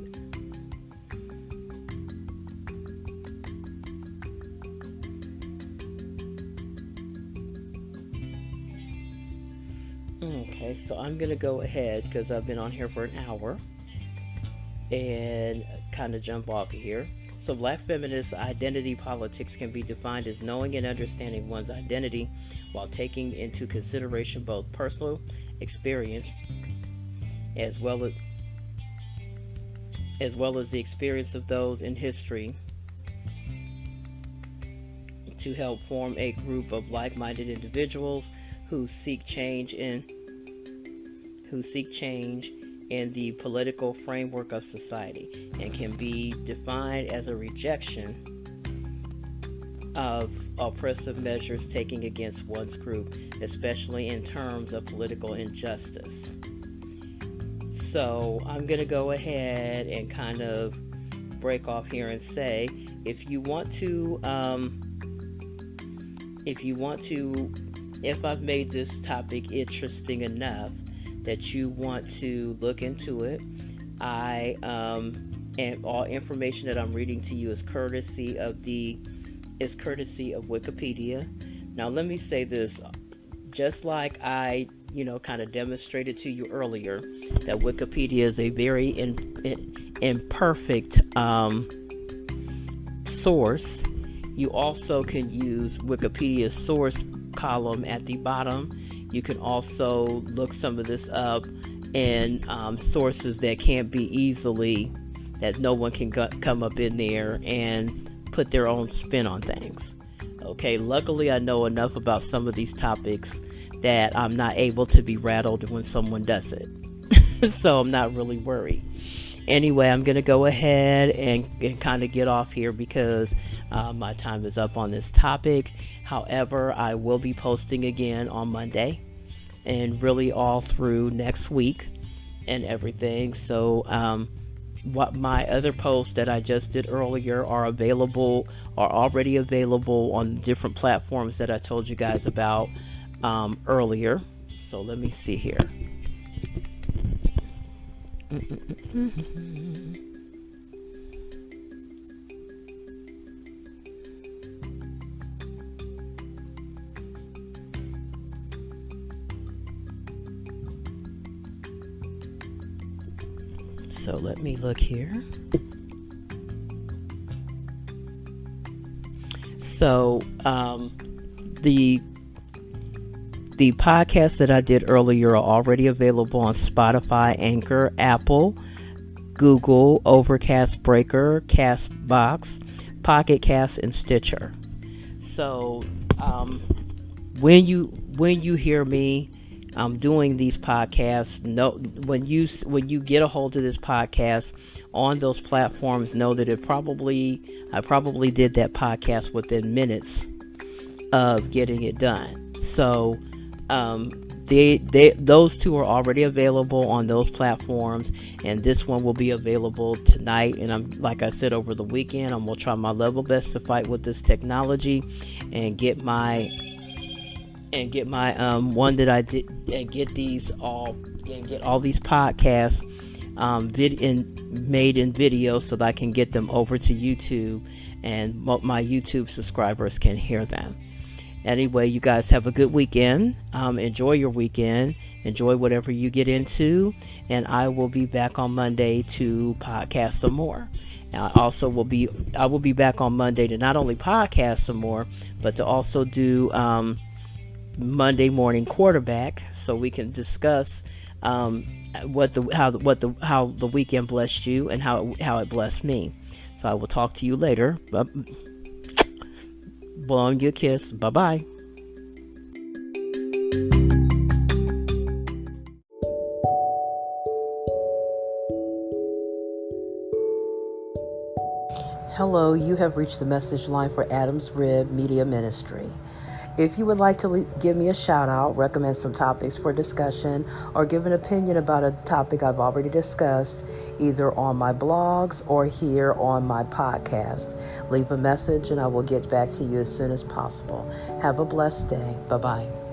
Okay, so I'm going to go ahead, because I've been on here for an hour, and kind of jump off of here. So Black feminist identity politics can be defined as knowing and understanding one's identity while taking into consideration both personal experience as well as the experience of those in history to help form a group of like-minded individuals who seek change in the political framework of society, and can be defined as a rejection of oppressive measures taken against one's group, especially in terms of political injustice. So I'm going to go ahead and kind of break off here and say, if I've made this topic interesting enough that you want to look into it, and all information that I'm reading to you is courtesy of Wikipedia. Now let me say this, just like I kind of demonstrated to you earlier, that Wikipedia is a very imperfect source. You also can use Wikipedia's source column at the bottom. You can also look some of this up in sources that can't be easily, that no one can come up in there and put their own spin on things. Okay, luckily I know enough about some of these topics that I'm not able to be rattled when someone does it. So I'm not really worried. Anyway, I'm going to go ahead and kind of get off here because my time is up on this topic. However, I will be posting again on Monday and really all through next week and everything. So what my other posts that I just did earlier are already available on different platforms that I told you guys about earlier. So let me see here. So let me look here. So the podcasts that I did earlier are already available on Spotify, Anchor, Apple, Google, Overcast, Breaker, Castbox, Pocket Cast, and Stitcher. So when you hear me doing these podcasts, when you get a hold of this podcast on those platforms, know that I probably did that podcast within minutes of getting it done. So those two are already available on those platforms, and this one will be available tonight. And I'm, like I said, over the weekend, I'm gonna try my level best to fight with this technology and get my one that I did, and get all these podcasts made in video so that I can get them over to YouTube and my YouTube subscribers can hear them. Anyway, you guys have a good weekend. Enjoy your weekend. Enjoy whatever you get into, and I will be back on Monday to podcast some more. I will be back on Monday to not only podcast some more, but to also do Monday morning quarterback, so we can discuss how the weekend blessed you and how it blessed me. So I will talk to you later. Blowing you a kiss. Bye bye. Hello, you have reached the message line for Adam's Rib Media Ministry. If you would like to give me a shout out, recommend some topics for discussion, or give an opinion about a topic I've already discussed, either on my blogs or here on my podcast, leave a message and I will get back to you as soon as possible. Have a blessed day. Bye-bye.